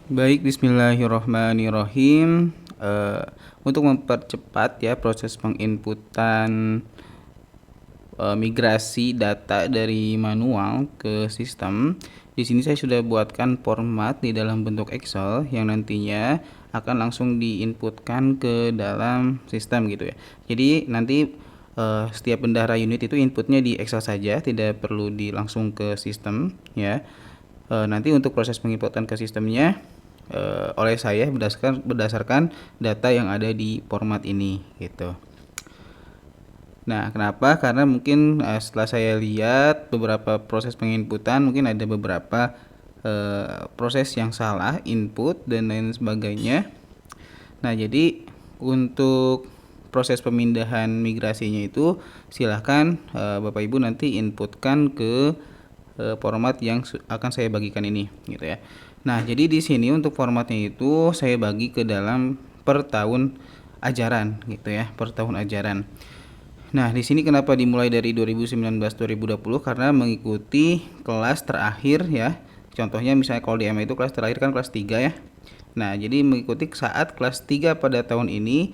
Baik, bismillahirrohmanirrohim. Untuk mempercepat ya proses penginputan migrasi data dari manual ke sistem, di sini saya sudah buatkan format di dalam bentuk Excel yang nantinya akan langsung diinputkan ke dalam sistem gitu ya. Jadi nanti setiap bendahara unit itu inputnya di Excel saja, tidak perlu langsung ke sistem ya. Nanti untuk proses penginputan ke sistemnya oleh saya berdasarkan data yang ada di format ini gitu. Nah, kenapa? Karena mungkin setelah saya lihat beberapa proses penginputan, mungkin ada beberapa proses yang salah, input dan lain sebagainya. Nah, jadi untuk proses pemindahan migrasinya itu silahkan Bapak Ibu nanti inputkan ke format yang akan saya bagikan ini gitu ya. Nah, jadi di sini untuk formatnya itu saya bagi ke dalam per tahun ajaran gitu ya, per tahun ajaran. Nah, di sini kenapa dimulai dari 2019-2020 karena mengikuti kelas terakhir ya. Contohnya misalnya kalau di MA itu kelas terakhir kan kelas 3 ya. Nah, jadi mengikuti saat kelas 3 pada tahun ini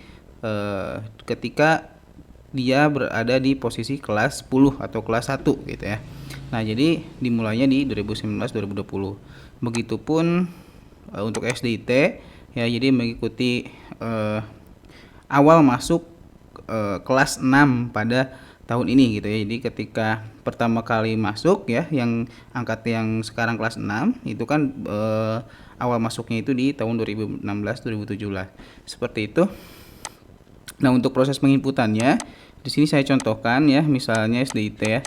ketika dia berada di posisi kelas 10 atau kelas 1 gitu ya. Nah, jadi dimulainya di 2019-2020. Begitupun untuk SDIT ya, jadi mengikuti awal masuk kelas 6 pada tahun ini gitu ya. Jadi ketika pertama kali masuk ya, yang angkat yang sekarang kelas 6 itu kan awal masuknya itu di tahun 2016-2017. Seperti itu. Nah, untuk proses penginputannya di sini saya contohkan ya, misalnya SDIT ya.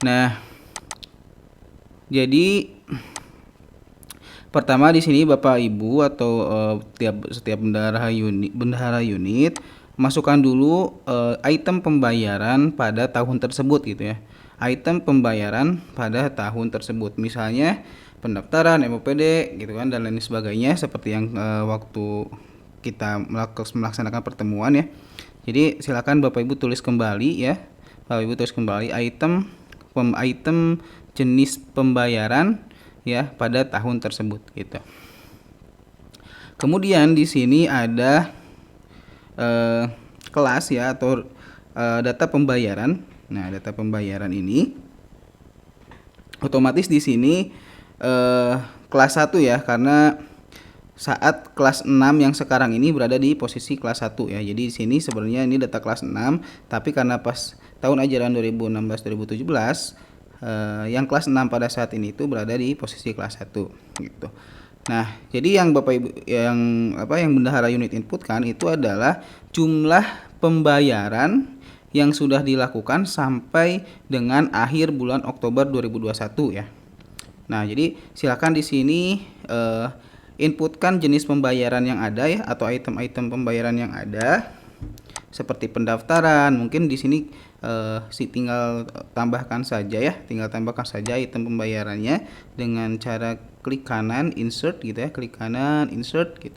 Nah, jadi pertama di sini Bapak Ibu atau setiap bendahara unit masukkan dulu item pembayaran pada tahun tersebut gitu ya. Item pembayaran pada tahun tersebut. Misalnya pendaftaran, MOPD gitu kan dan lain sebagainya seperti yang waktu kita melaksanakan pertemuan ya. Jadi silakan Bapak Ibu tulis kembali ya. Bapak Ibu tulis kembali item jenis pembayaran ya pada tahun tersebut gitu. Kemudian di sini ada kelas ya atau data pembayaran. Nah, data pembayaran ini otomatis di sini kelas 1 ya, karena saat kelas 6 yang sekarang ini berada di posisi kelas 1 ya. Jadi di sini sebenarnya ini data kelas 6, tapi karena pas tahun ajaran 2016-2017 yang kelas 6 pada saat ini itu berada di posisi kelas 1 gitu. Nah, jadi yang Bapak Ibu yang bendahara unit inputkan itu adalah jumlah pembayaran yang sudah dilakukan sampai dengan akhir bulan Oktober 2021 ya. Nah, jadi silakan di sini inputkan jenis pembayaran yang ada ya atau item-item pembayaran yang ada seperti pendaftaran. Mungkin di sini tinggal tambahkan saja ya, item pembayarannya dengan cara klik kanan insert gitu ya, klik kanan insert gitu.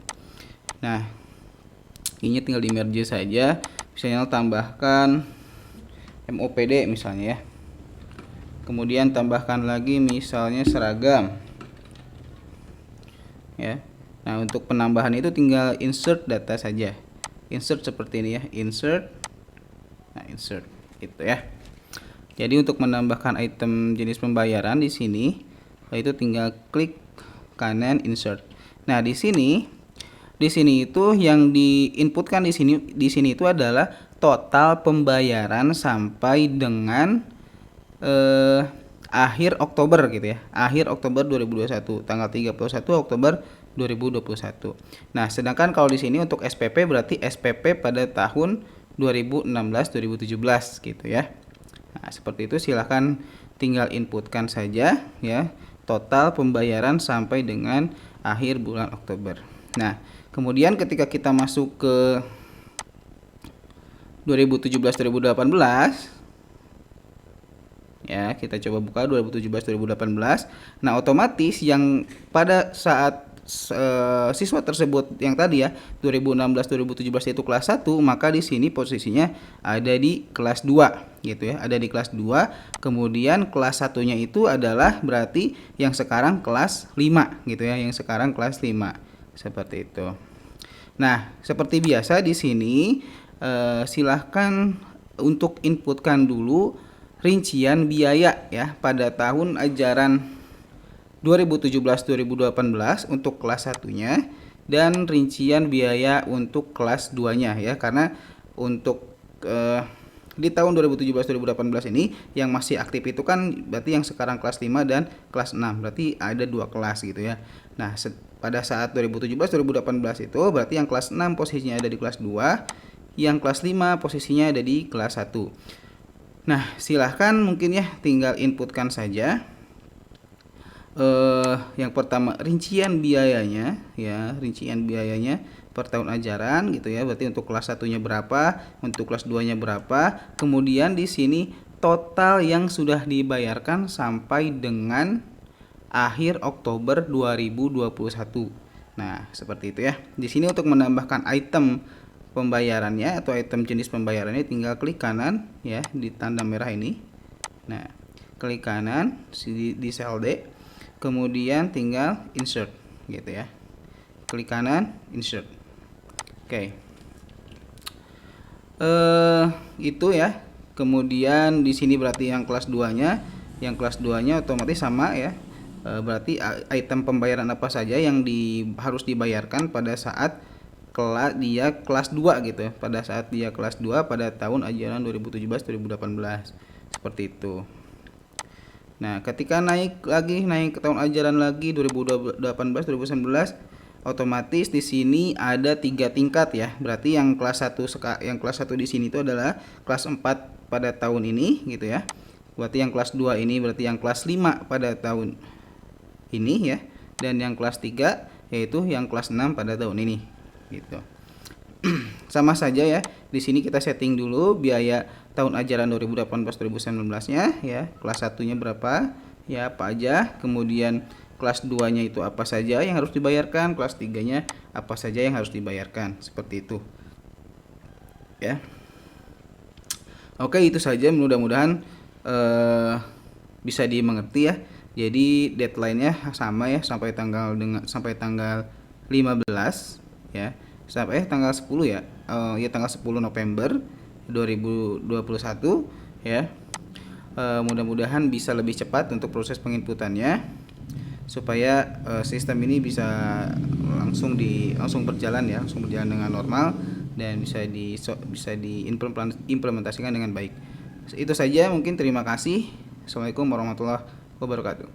Nah, ini tinggal di merge saja. Misalnya tambahkan MOPD misalnya ya. Kemudian tambahkan lagi misalnya seragam. Ya. Nah, untuk penambahan itu tinggal insert data saja. Insert seperti ini ya, insert. Nah, insert gitu ya. Jadi untuk menambahkan item jenis pembayaran di sini itu tinggal klik kanan insert. Nah, di sini itu yang diinputkan di sini itu adalah total pembayaran sampai dengan akhir Oktober gitu ya. Akhir Oktober 2021, tanggal 31 Oktober 2021. Nah, sedangkan kalau di sini untuk SPP berarti SPP pada tahun 2016-2017 gitu ya. Nah, seperti itu silahkan tinggal inputkan saja ya total pembayaran sampai dengan akhir bulan Oktober. Nah, kemudian ketika kita masuk ke 2017-2018 ya, kita coba buka 2017-2018. Nah, otomatis yang pada saat siswa tersebut yang tadi ya 2016-2017 itu kelas 1, maka di sini posisinya ada di kelas 2 gitu ya, ada di kelas 2. Kemudian kelas 1-nya itu adalah berarti yang sekarang kelas 5 gitu ya, yang sekarang kelas 5. Seperti itu. Nah, seperti biasa di sini silahkan untuk inputkan dulu rincian biaya ya pada tahun ajaran 2017-2018 untuk kelas 1-nya dan rincian biaya untuk kelas 2-nya ya, karena untuk di tahun 2017-2018 ini yang masih aktif itu kan berarti yang sekarang kelas 5 dan kelas 6, berarti ada 2 kelas gitu ya. Nah, pada saat 2017-2018 itu berarti yang kelas 6 posisinya ada di kelas 2, yang kelas 5 posisinya ada di kelas 1. Nah, silahkan mungkin ya tinggal inputkan saja. Yang pertama rincian biayanya ya, rincian biayanya per tahun ajaran gitu ya. Berarti untuk kelas 1-nya berapa, untuk kelas 2-nya berapa. Kemudian di sini total yang sudah dibayarkan sampai dengan akhir Oktober 2021. Nah, seperti itu ya. Di sini untuk menambahkan item pembayarannya atau item jenis pembayarannya tinggal klik kanan ya di tanda merah ini. Nah, klik kanan di sel D. Kemudian tinggal insert gitu ya. Klik kanan, insert. Oke. Itu ya. Kemudian di sini berarti yang kelas 2-nya, otomatis sama ya. Berarti item pembayaran apa saja yang harus dibayarkan pada saat dia kelas 2 gitu ya. Pada saat dia kelas 2 pada tahun ajaran 2017-2018. Seperti itu. Nah, ketika naik ke tahun ajaran lagi 2018-2019, otomatis di sini ada 3 tingkat ya. Berarti yang kelas 1 di sini itu adalah kelas 4 pada tahun ini gitu ya. Berarti yang kelas 2 ini berarti yang kelas 5 pada tahun ini ya. Dan yang kelas 3 yaitu yang kelas 6 pada tahun ini gitu. Sama saja ya. Di sini kita setting dulu biaya tahun ajaran 2018-2019-nya ya. Kelas 1-nya berapa? Ya, apa aja. Kemudian kelas 2-nya itu apa saja yang harus dibayarkan, kelas 3-nya apa saja yang harus dibayarkan. Seperti itu. Ya. Oke, itu saja, mudah-mudahan bisa dimengerti ya. Jadi deadline-nya sama ya sampai tanggal 15 ya. Sampai tanggal 10 ya. Ya tanggal 10 November 2021 ya. Mudah-mudahan bisa lebih cepat untuk proses penginputannya supaya sistem ini bisa langsung berjalan ya, langsung berjalan dengan normal dan bisa diimplementasikan dengan baik. Itu saja mungkin, terima kasih. Assalamualaikum warahmatullahi wabarakatuh.